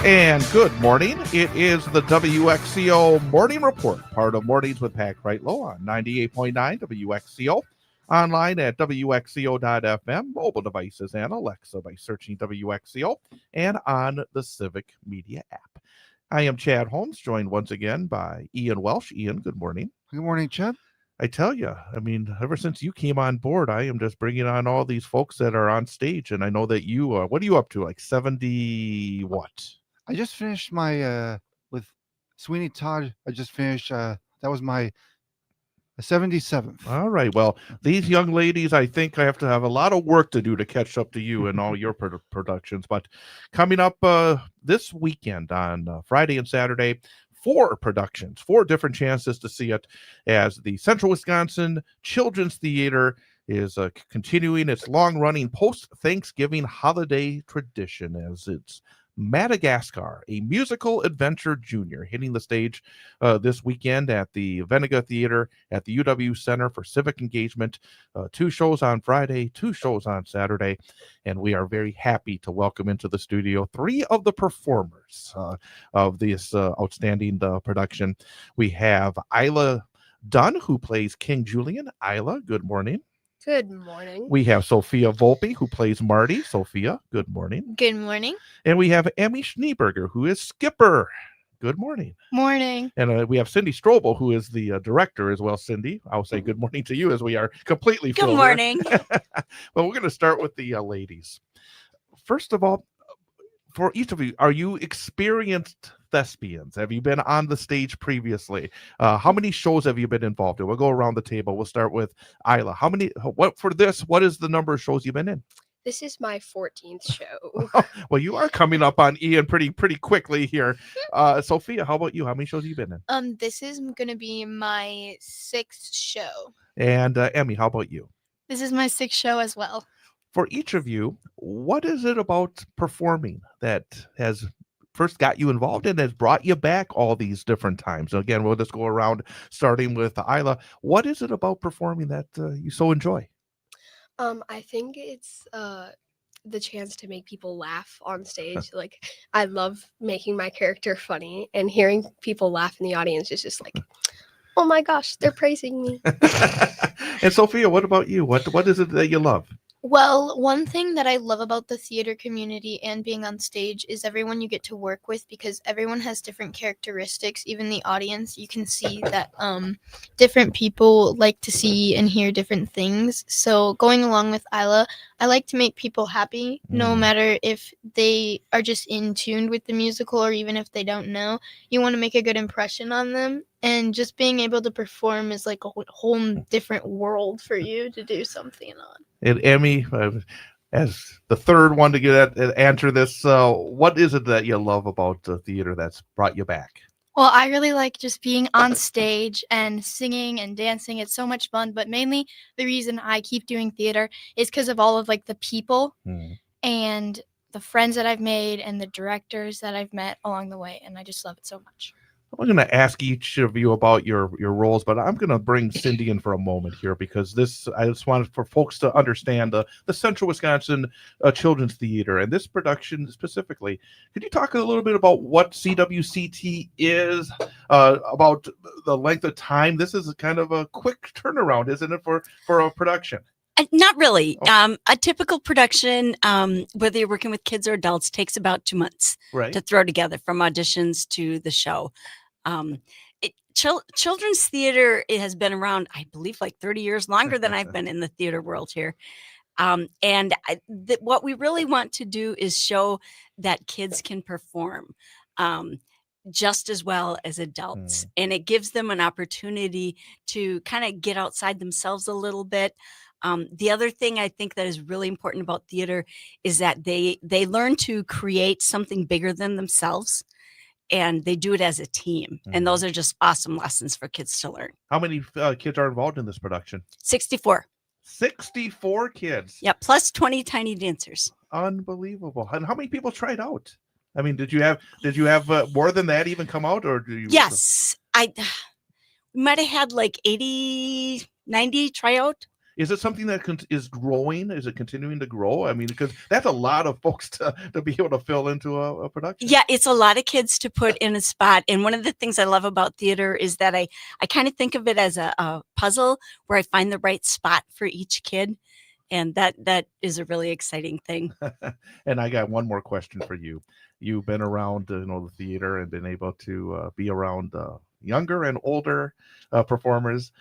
And good morning. It is the WXCO Morning Report, part of Mornings with Pat Low on 98.9 WXCO. Online at WXCO.FM, mobile devices and Alexa by searching WXCO, and on the Civic Media app. I am Chad Holmes, joined once again by Ian Welsh. Ian, good morning. Good morning, Chad. I tell you, ever since you came on board, I am just bringing on all these folks that are on stage. And I know that you, what are you up to? Like 70 what? I just finished my, with Sweeney Todd. I just finished, that was my 77th. All right. Well, these young ladies, I think I have to have a lot of work to do to catch up to you and all your productions. But coming up this weekend on Friday and Saturday, 4 productions, 4 different chances to see it, as the Central Wisconsin Children's Theater is continuing its long-running post-Thanksgiving holiday tradition, as it's Madagascar, a musical adventure junior, hitting the stage this weekend at the Veniga Theater at the UW Center for Civic Engagement. 2 shows on Friday, 2 shows on Saturday, and we are very happy to welcome into the studio 3 of the performers of this outstanding production. We have Isla Dunn, who plays King Julian. Isla, good morning. Good morning. We have Sophia Volpe, who plays Marty. Sophia, good morning. Good morning. And we have Emmy Schneeberger, who is Skipper. Good morning. Morning. And we have Cindy Strobel, who is the director as well. Cindy, I'll say good morning to you, as we are completely Good morning. Well, we're going to start with the ladies. First of all, for each of you, are you experienced thespians? Have you been on the stage previously? How many shows have you been involved in? We'll go around the table. We'll start with Isla. What is the number of shows you've been in? This is my 14th show. Well, you are coming up on Ian pretty quickly here. Sophia, how about you? How many shows have you been in? This is going to be my 6th show. And Emmy, how about you? This is my 6th show as well. For each of you, what is it about performing that has first got you involved and has brought you back all these different times? So again, we'll just go around, starting with Isla. What is it about performing that you so enjoy? I think it's the chance to make people laugh on stage. Like, I love making my character funny, and hearing people laugh in the audience is just like, oh my gosh, they're praising me. And Sophia, what about you? What is it that you love? Well, one thing that I love about the theater community and being on stage is everyone you get to work with, because everyone has different characteristics. Even the audience, you can see that different people like to see and hear different things. So going along with Isla, I like to make people happy, no matter if they are just in tune with the musical or even if they don't know. You want to make a good impression on them. And just being able to perform is like a whole different world for you to do something on. And Emmy, as the third one to get answer this, what is it that you love about the theater that's brought you back? Well, I really like just being on stage and singing and dancing. It's so much fun. But mainly the reason I keep doing theater is because of all of like the people and the friends that I've made and the directors that I've met along the way. And I just love it so much. I'm going to ask each of you about your roles, but I'm going to bring Cindy in for a moment here, because I just wanted for folks to understand the Central Wisconsin Children's Theater and this production specifically. Could you talk a little bit about what CWCT is, about the length of time? This is kind of a quick turnaround, isn't it, for a production? Not really. A typical production, whether you're working with kids or adults, takes about 2 months to throw together, from auditions to the show. Children's theater, it has been around, I believe, like 30 years, longer than I've been in the theater world here. And what we really want to do is show that kids can perform just as well as adults. And it gives them an opportunity to kind of get outside themselves a little bit. The other thing I think that is really important about theater is that they learn to create something bigger than themselves, and they do it as a team. And those are just awesome lessons for kids to learn. How many kids are involved in this production? 64. 64 kids. Yeah, plus 20 tiny dancers. Unbelievable. And how many people tried out? I mean, did you have more than that even come out, or do you? Yes, we might have had like 80, 90 try out. Is it something that is growing? Is it continuing to grow? I mean, because that's a lot of folks to be able to fill into a production. Yeah, it's a lot of kids to put in a spot. And one of the things I love about theater is that I kind of think of it as a puzzle where I find the right spot for each kid. And that is a really exciting thing. And I got one more question for you. You've been around, the theater and been able to be around younger and older performers.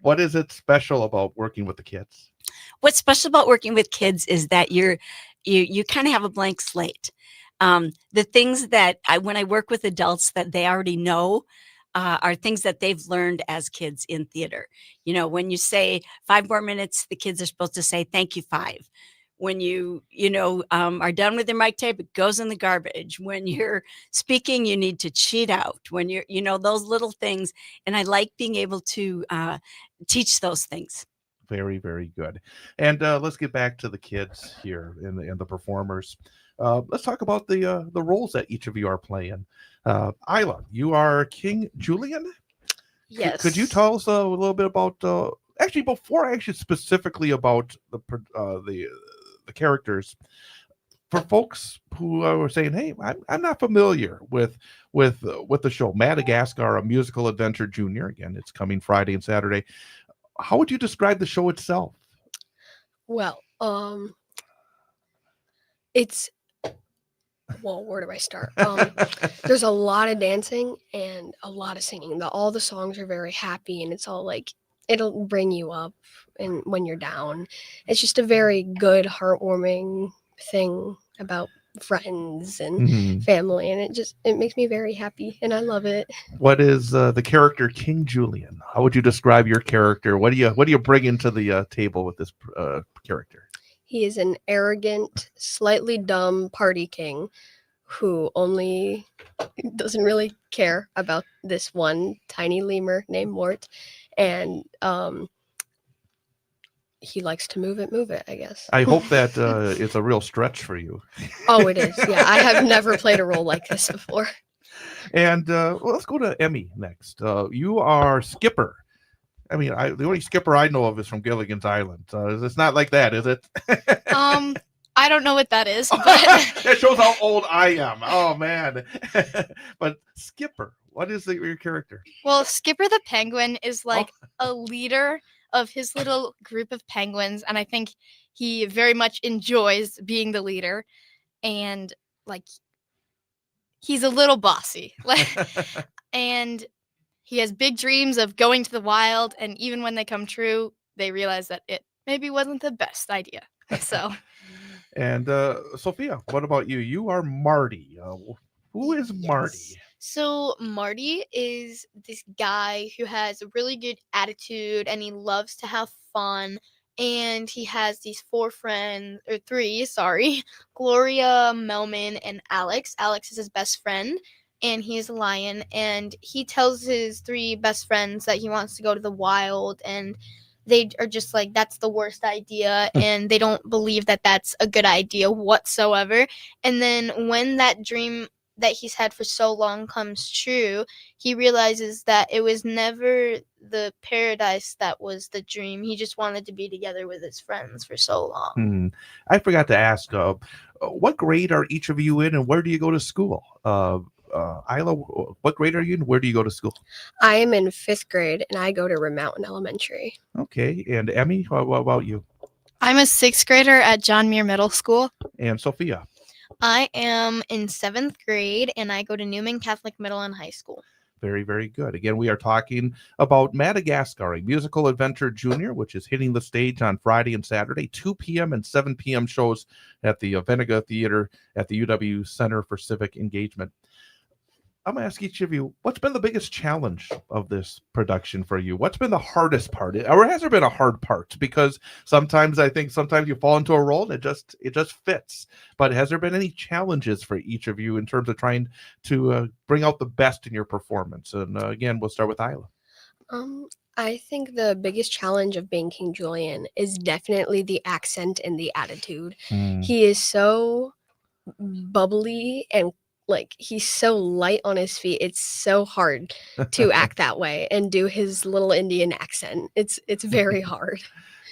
What is it special about working with the kids? What's special about working with kids is that you kind of have a blank slate. The things that when I work with adults that they already know are things that they've learned as kids in theater. When you say 5 more minutes, the kids are supposed to say thank you 5. When you are done with your mic tape, it goes in the garbage. When you're speaking, you need to cheat out. When you're, those little things. And I like being able to teach those things. Very, very good. And let's get back to the kids here and the performers. Let's talk about the roles that each of you are playing. Isla, you are King Julian. Yes. Could you tell us a little bit about? Actually, before specifically about the characters, for folks who are saying, "Hey, I'm not familiar with the show Madagascar, a musical adventure junior." Again, it's coming Friday and Saturday. How would you describe the show itself? Well, it's where do I start? There's a lot of dancing and a lot of singing. All the songs are very happy, and it's all like it'll bring you up and when you're down. It's just a very good, heartwarming thing about friends and family, and it makes me very happy, and I love it. What is the character King Julian? How would you describe your character? What do you bring into the table with this character? He is an arrogant, slightly dumb party king who only doesn't really care about this one tiny lemur named Mort, and he likes to move it, I guess. I hope that it's a real stretch for you. Oh, it is. Yeah, I have never played a role like this before. And let's go to Emmy next. You are Skipper. I mean, the only Skipper I know of is from Gilligan's Island. It's not like that, is it? I don't know what that is. But That shows how old I am. Oh, man. But Skipper, what is your character? well, Skipper the Penguin is like a leader of his little group of penguins, and I think he very much enjoys being the leader, and like he's a little bossy. And he has big dreams of going to the wild, and even when they come true, they realize that it maybe wasn't the best idea. So And Sophia, what about you? You are Marty. Who is Marty? So Marty is this guy who has a really good attitude and he loves to have fun. And he has these 4 friends, or 3, sorry, Gloria, Melman, and Alex. Alex is his best friend, and he's a lion. And he tells his 3 best friends that he wants to go to the wild, and they are just like, that's the worst idea, and they don't believe that that's a good idea whatsoever. And then when that dream that he's had for so long comes true, he realizes that it was never the paradise that was the dream. He just wanted to be together with his friends for so long. I forgot to ask, what grade are each of you in, and where do you go to school? Isla, what grade are you in? Where do you go to school? I am in 5th grade, and I go to Remountain Elementary. Okay, and Emmy, what about you? I'm a 6th grader at John Muir Middle School. And Sophia? I am in 7th grade, and I go to Newman Catholic Middle and High School. Very, very good. Again, we are talking about Madagascar, a musical adventure junior, which is hitting the stage on Friday and Saturday, 2 p.m. and 7 p.m. shows at the Venega Theater at the UW Center for Civic Engagement. I'm going to ask each of you, what's been the biggest challenge of this production for you? What's been the hardest part? Or has there been a hard part? Because sometimes you fall into a role and it just fits. But has there been any challenges for each of you in terms of trying to bring out the best in your performance? And again, we'll start with Isla. I think the biggest challenge of being King Julian is definitely the accent and the attitude. He is so bubbly and like he's so light on his feet. It's so hard to act that way and do his little Indian accent. It's very hard.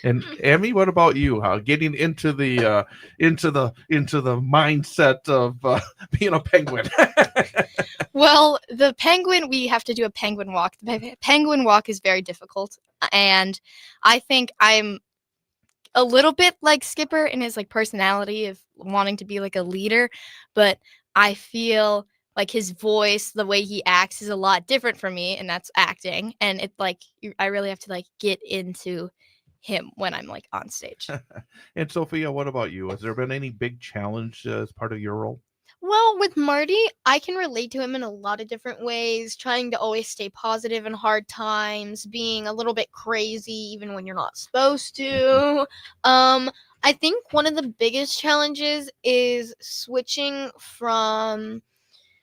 And Emmy, what about you? How getting into the mindset of being a penguin? Well, the penguin, we have to do a penguin walk. The penguin walk is very difficult. And I think I'm a little bit like Skipper in his like personality of wanting to be like a leader, but I feel like his voice, the way he acts is a lot different from me, and that's acting. And it like I really have to like get into him when I'm like on stage. And Sophia, what about you? Has there been any big challenge as part of your role? Well, with Marty, I can relate to him in a lot of different ways, trying to always stay positive in hard times, being a little bit crazy even when you're not supposed to. I think one of the biggest challenges is switching from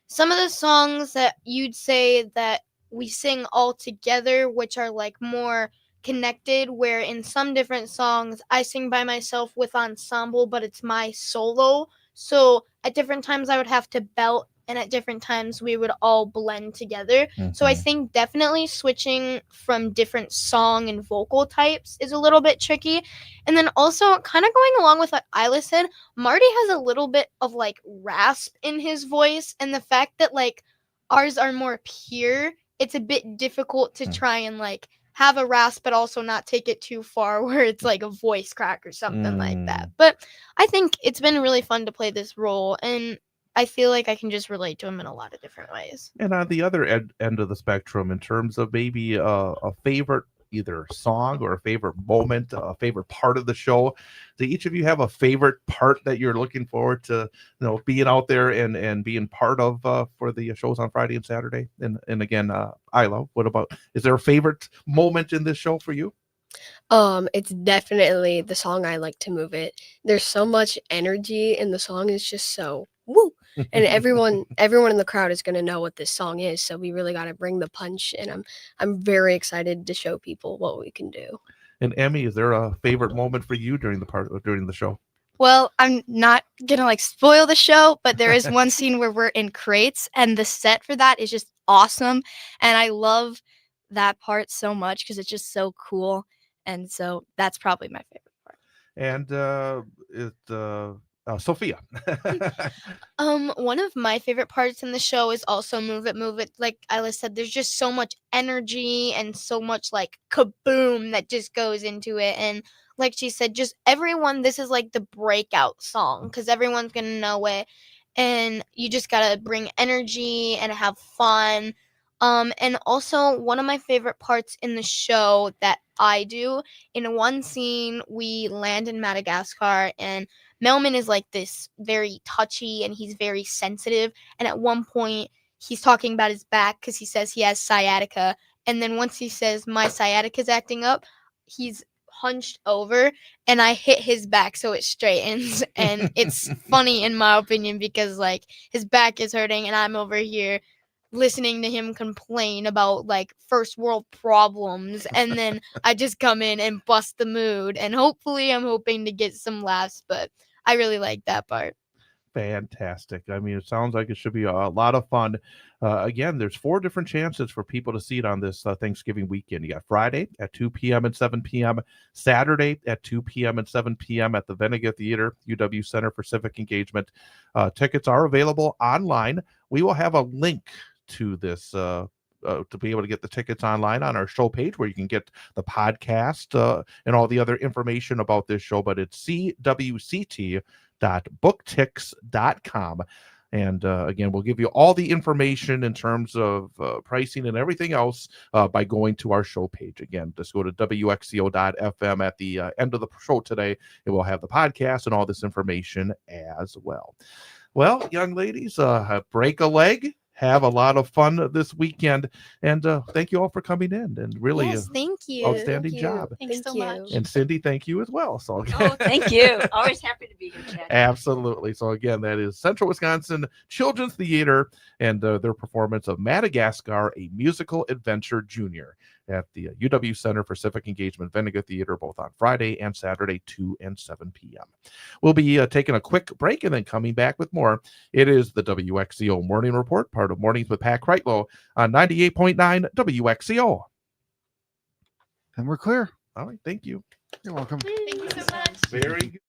some of the songs that you'd say that we sing all together, which are like more connected, where in some different songs I sing by myself with ensemble, but it's my solo. So at different times I would have to belt, and at different times we would all blend together. So I think definitely switching from different song and vocal types is a little bit tricky. And then also kind of going along with what Isla said, Marty has a little bit of like rasp in his voice, and the fact that like ours are more pure, it's a bit difficult to try and like have a rasp but also not take it too far where it's like a voice crack or something like that. But I think it's been really fun to play this role, and I feel like I can just relate to him in a lot of different ways. And on the other end of the spectrum, in terms of maybe a favorite either song or a favorite moment, a favorite part of the show, do each of you have a favorite part that you're looking forward to, being out there and being part of for the shows on Friday and Saturday? And again, Isla, what about, is there a favorite moment in this show for you? It's definitely the song I Like to Move It. There's so much energy, and the song is just so woo. And everyone in the crowd is gonna know what this song is. So we really gotta bring the punch, and I'm very excited to show people what we can do. And Emmy, is there a favorite moment for you during the show? Well, I'm not gonna like spoil the show, but there is one scene where we're in crates, and the set for that is just awesome, and I love that part so much because it's just so cool, and so that's probably my favorite part. And Sophia. One of my favorite parts in the show is also Move It, Move It. Like Isla said, there's just so much energy and so much like kaboom that just goes into it. And like she said, just everyone, this is like the breakout song because everyone's gonna know it. And you just gotta bring energy and have fun. And also one of my favorite parts in the show that I do, in one scene, we land in Madagascar, and Melman is like this very touchy and he's very sensitive. And at one point, he's talking about his back because he says he has sciatica. And then once he says my sciatica's acting up, he's hunched over, and I hit his back so it straightens. And it's funny in my opinion because like his back is hurting, and I'm over here listening to him complain about like first world problems, and then I just come in and bust the mood, and hopefully I'm hoping to get some laughs, but I really like that part. Fantastic. I mean, it sounds like it should be a lot of fun. Again, there's 4 different chances for people to see it on this Thanksgiving weekend. You got Friday at 2 p.m. and 7 p.m., Saturday at 2 p.m. and 7 p.m. at the Vinegar Theater, UW Center for Civic Engagement. Tickets are available online. We will have a link to this to be able to get the tickets online on our show page, where you can get the podcast and all the other information about this show. But it's cwct.booktix.com. And again, we'll give you all the information in terms of pricing and everything else by going to our show page. Again, just go to WXCO.FM at the end of the show today. It will have the podcast and all this information as well. Well, young ladies, break a leg. Have a lot of fun this weekend, and thank you all for coming in, and really Yes, thank you. outstanding Thank you. job. Thanks so much. And Cindy, thank you as well. So Oh, thank you. Always happy to be here, Chad. absolutely. So again, that is Central Wisconsin Children's Theater and their performance of Madagascar, a Musical Adventure Junior. at the UW Center for Civic Engagement Vinegar Theater, both on Friday and Saturday, 2 and 7 p.m. We'll be taking a quick break and then coming back with more. It is the WXCO Morning Report, part of Mornings with Pat Kreitlow on 98.9 WXCO. And we're clear. All right, thank you. You're welcome. Thank you so much. Very good.